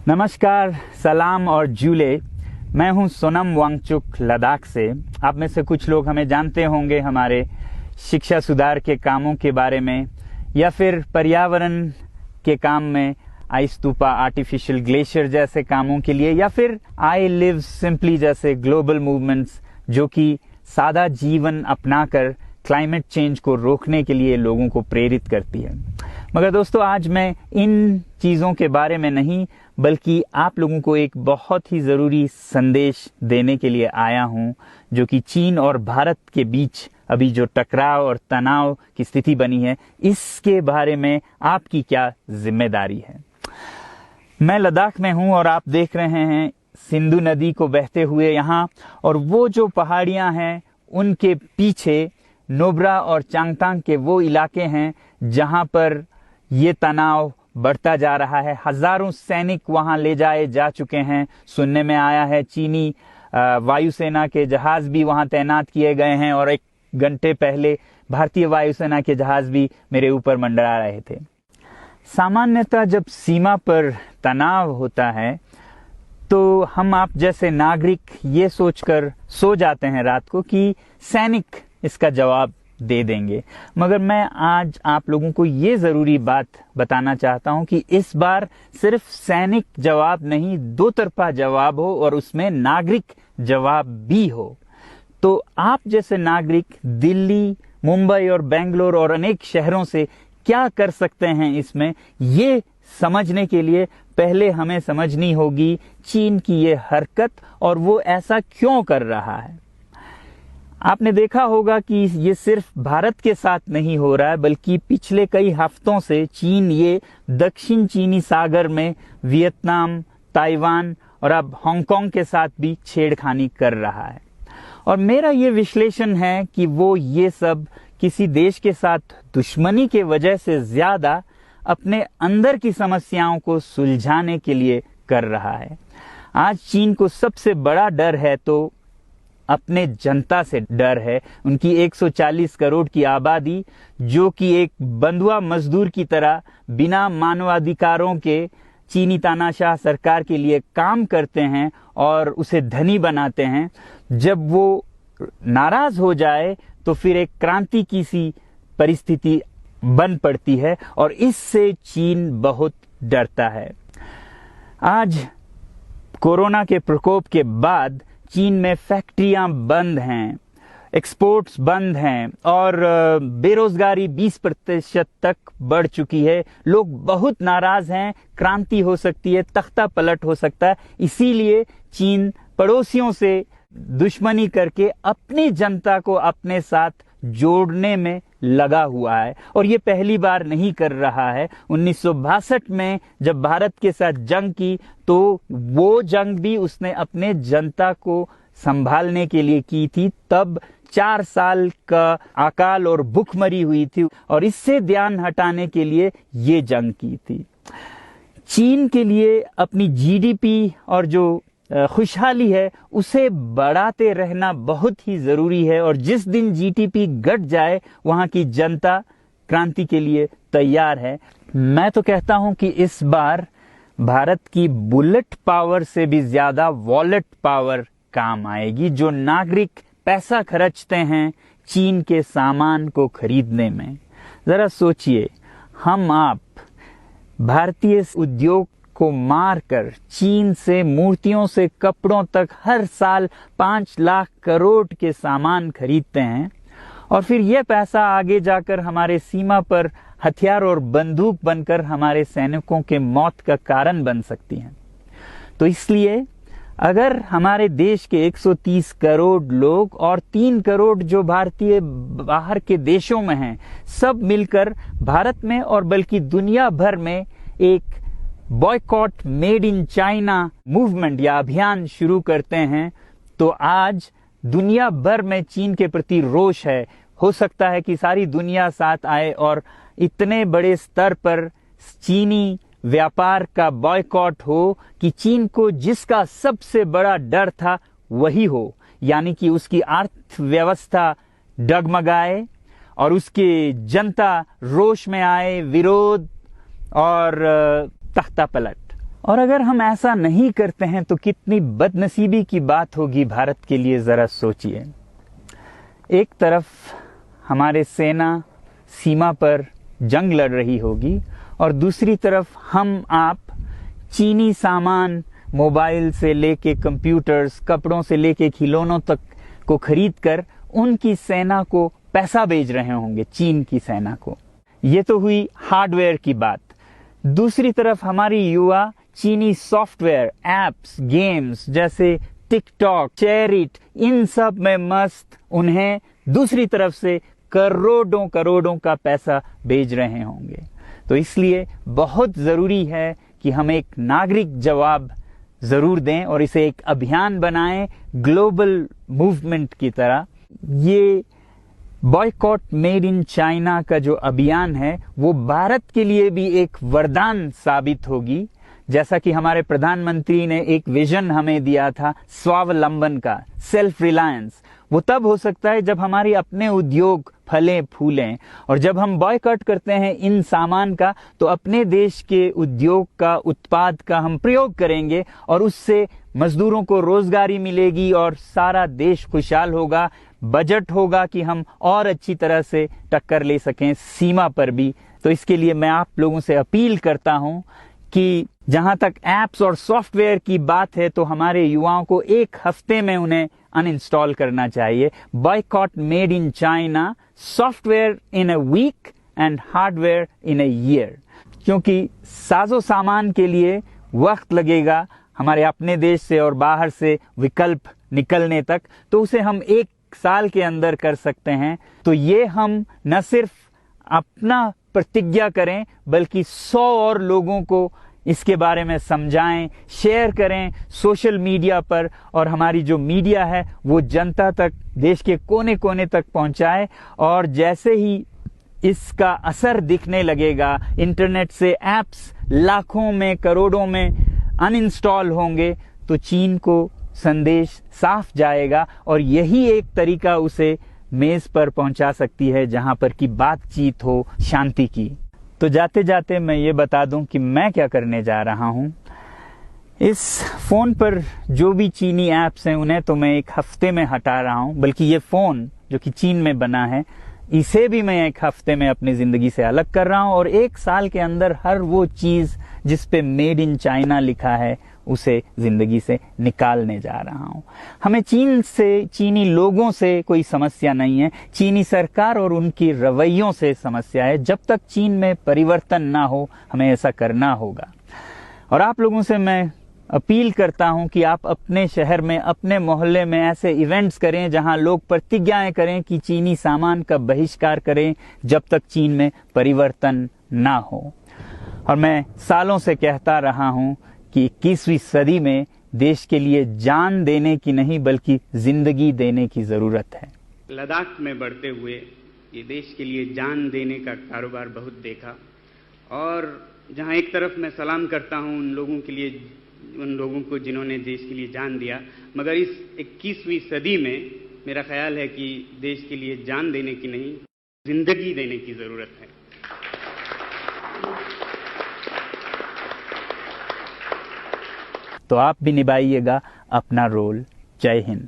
नमस्कार, सलाम और जूले। मैं हूं सोनम वांगचुक लद्दाख से। आप में से कुछ लोग हमें जानते होंगे हमारे शिक्षा सुधार के कामों के बारे में, या फिर पर्यावरण के काम में, आइस स्तूपा, आर्टिफिशियल ग्लेशियर जैसे कामों के लिए, या फिर आई लिव सिंपली जैसे ग्लोबल मूवमेंट्स जो कि सादा जीवन अपनाकर क्लाइमेट चेंज को रोकने के लिए लोगों को प्रेरित करती है। मगर दोस्तों, आज मैं इन चीज़ों के बारे में नहीं बल्कि आप लोगों को एक बहुत ही ज़रूरी संदेश देने के लिए आया हूं, जो कि चीन और भारत के बीच अभी जो टकराव और तनाव की स्थिति बनी है, इसके बारे में आपकी क्या जिम्मेदारी है। मैं लद्दाख में हूं और आप देख रहे हैं सिंधु नदी को बहते हुए यहाँ, और वो जो पहाड़ियाँ हैं उनके पीछे नुब्रा और चांगथांग के वो इलाके हैं जहाँ पर ये तनाव बढ़ता जा रहा है। हजारों सैनिक वहां ले जाए जा चुके हैं। सुनने में आया है चीनी वायुसेना के जहाज भी वहां तैनात किए गए हैं, और एक घंटे पहले भारतीय वायुसेना के जहाज भी मेरे ऊपर मंडरा रहे थे। सामान्यतः जब सीमा पर तनाव होता है तो हम आप जैसे नागरिक ये सोचकर सो जाते हैं रात को कि सैनिक इसका जवाब दे देंगे। मगर मैं आज आप लोगों को ये जरूरी बात बताना चाहता हूं कि इस बार सिर्फ सैनिक जवाब नहीं, दो तरफा जवाब हो और उसमें नागरिक जवाब भी हो। तो आप जैसे नागरिक दिल्ली, मुंबई और बेंगलोर और अनेक शहरों से क्या कर सकते हैं, इसमें ये समझने के लिए पहले हमें समझनी होगी चीन की ये हरकत और वो ऐसा क्यों कर रहा है। आपने देखा होगा कि ये सिर्फ भारत के साथ नहीं हो रहा है, बल्कि पिछले कई हफ्तों से चीन ये दक्षिण चीनी सागर में वियतनाम, ताइवान और अब हांगकांग के साथ भी छेड़खानी कर रहा है। और मेरा ये विश्लेषण है कि वो ये सब किसी देश के साथ दुश्मनी के वजह से ज्यादा अपने अंदर की समस्याओं को सुलझाने के लिए कर रहा है। आज चीन को सबसे बड़ा डर है तो अपने जनता से डर है। उनकी 140 करोड़ की आबादी, जो कि एक बंधुआ मजदूर की तरह बिना मानवाधिकारों के चीनी तानाशाह सरकार के लिए काम करते हैं और उसे धनी बनाते हैं। जब वो नाराज हो जाए तो फिर एक क्रांति की सी परिस्थिति बन पड़ती है, और इससे चीन बहुत डरता है। आज कोरोना के प्रकोप के बाद चीन में फैक्ट्रियां बंद हैं, एक्सपोर्ट्स बंद हैं और बेरोजगारी 20% तक बढ़ चुकी है। लोग बहुत नाराज हैं, क्रांति हो सकती है, तख्ता पलट हो सकता है। इसीलिए चीन पड़ोसियों से दुश्मनी करके अपनी जनता को अपने साथ जोड़ने में लगा हुआ है, और ये पहली बार नहीं कर रहा है। 1962 में जब भारत के साथ जंग की तो वो जंग भी उसने अपने जनता को संभालने के लिए की थी। तब 4 साल का अकाल और भूखमरी हुई थी, और इससे ध्यान हटाने के लिए ये जंग की थी। चीन के लिए अपनी जीडीपी और जो खुशहाली है उसे बढ़ाते रहना बहुत ही जरूरी है, और जिस दिन जीडीपी घट जाए वहां की जनता क्रांति के लिए तैयार है। मैं तो कहता हूं कि इस बार भारत की बुलेट पावर से भी ज्यादा वॉलेट पावर काम आएगी। जो नागरिक पैसा खर्चते हैं चीन के सामान को खरीदने में, जरा सोचिए, हम आप भारतीय उद्योग को मारकर चीन से मूर्तियों से कपड़ों तक हर साल 5 लाख करोड़ के सामान खरीदते हैं, और फिर यह पैसा आगे जाकर हमारे सीमा पर हथियार और बंदूक बनकर हमारे सैनिकों के मौत का कारण बन सकती हैं। तो इसलिए अगर हमारे देश के 130 करोड़ लोग और 3 करोड़ जो भारतीय बाहर के देशों में हैं, सब मिलकर भारत में और बल्कि दुनिया भर में एक boycott made in China movement या अभियान शुरू करते हैं, तो आज दुनिया भर में चीन के प्रति रोष है। हो सकता है कि सारी दुनिया साथ आए और इतने बड़े स्तर पर चीनी व्यापार का बॉयकॉट हो कि चीन को जिसका सबसे बड़ा डर था वही हो, यानी कि उसकी अर्थव्यवस्था डगमगाए और उसकी जनता रोष में आए, विरोध और तख्ता पलट। और अगर हम ऐसा नहीं करते हैं तो कितनी बदनसीबी की बात होगी भारत के लिए, जरा सोचिए। एक तरफ हमारे सेना सीमा पर जंग लड़ रही होगी और दूसरी तरफ हम आप चीनी सामान, मोबाइल से लेके कंप्यूटर्स, कपड़ों से लेके खिलौनों तक को खरीद कर उनकी सेना को पैसा भेज रहे होंगे, चीन की सेना को। ये तो हुई हार्डवेयर की बात। दूसरी तरफ हमारी युवा चीनी सॉफ्टवेयर, एप्स, गेम्स जैसे टिकटॉक, शेयरिट, इन सब में मस्त, उन्हें दूसरी तरफ से करोड़ों करोड़ों का पैसा भेज रहे होंगे। तो इसलिए बहुत जरूरी है कि हम एक नागरिक जवाब जरूर दें और इसे एक अभियान बनाएं, ग्लोबल मूवमेंट की तरह। ये बॉयकॉट मेड इन चाइना का जो अभियान है वो भारत के लिए भी एक वरदान साबित होगी। जैसा कि हमारे प्रधानमंत्री ने एक विजन हमें दिया था स्वावलंबन का, सेल्फ रिलायंस, वो तब हो सकता है जब हमारे अपने उद्योग फलें फूलें। और जब हम बॉयकॉट करते हैं इन सामान का तो अपने देश के उद्योग का, उत्पाद का हम प्रयोग करेंगे और उससे मजदूरों को रोजगारी मिलेगी और सारा देश खुशहाल होगा। बजट होगा कि हम और अच्छी तरह से टक्कर ले सकें सीमा पर भी। तो इसके लिए मैं आप लोगों से अपील करता हूं कि जहां तक एप्स और सॉफ्टवेयर की बात है तो हमारे युवाओं को एक हफ्ते में उन्हें अनइंस्टॉल करना चाहिए। Boycott made in China, software in a week and hardware in a year. क्योंकि साजो सामान के लिए वक्त लगेगा हमारे अपने देश से और बाहर से विकल्प निकलने तक, तो उसे हम एक साल के अंदर कर सकते हैं। तो ये हम न सिर्फ अपना प्रतिज्ञा करें बल्कि 100 और लोगों को इसके बारे में समझाएं, शेयर करें सोशल मीडिया पर, और हमारी जो मीडिया है वो जनता तक, देश के कोने कोने तक पहुंचाए। और जैसे ही इसका असर दिखने लगेगा, इंटरनेट से एप्स लाखों में, करोड़ों में अनइंस्टॉल होंगे, तो चीन को संदेश साफ जाएगा और यही एक तरीका उसे मेज पर पहुंचा सकती है जहां पर की बातचीत हो शांति की। तो जाते जाते मैं ये बता दूं कि मैं क्या करने जा रहा हूं। इस फोन पर जो भी चीनी ऐप्स हैं उन्हें तो मैं एक हफ्ते में हटा रहा हूं, बल्कि ये फोन जो कि चीन में बना है इसे भी मैं एक हफ्ते में अपनी जिंदगी से अलग कर रहा हूं और एक साल के अंदर हर वो चीज जिस पे मेड इन चाइना लिखा है उसे जिंदगी से निकालने जा रहा हूं। हमें चीन से, चीनी लोगों से कोई समस्या नहीं है, चीनी सरकार और उनकी रवैयों से समस्या है। जब तक चीन में परिवर्तन ना हो हमें ऐसा करना होगा। और आप लोगों से मैं अपील करता हूं कि आप अपने शहर में, अपने मोहल्ले में ऐसे इवेंट्स करें जहां लोग प्रतिज्ञाएं करें कि चीनी सामान का बहिष्कार करें जब तक चीन में परिवर्तन ना हो। और मैं सालों से कहता रहा हूं कि 21वीं सदी में देश के लिए जान देने की नहीं बल्कि जिंदगी देने की जरूरत है। लद्दाख में बढ़ते हुए ये देश के लिए जान देने का कारोबार बहुत देखा, और जहां एक तरफ मैं सलाम करता हूं उन लोगों के लिए, उन लोगों को जिन्होंने देश के लिए जान दिया, मगर इस 21वीं सदी में मेरा ख्याल है कि देश के लिए जान देने की नहीं, जिंदगी देने की जरूरत है। तो आप भी निभाइएगा अपना रोल। जय हिंद।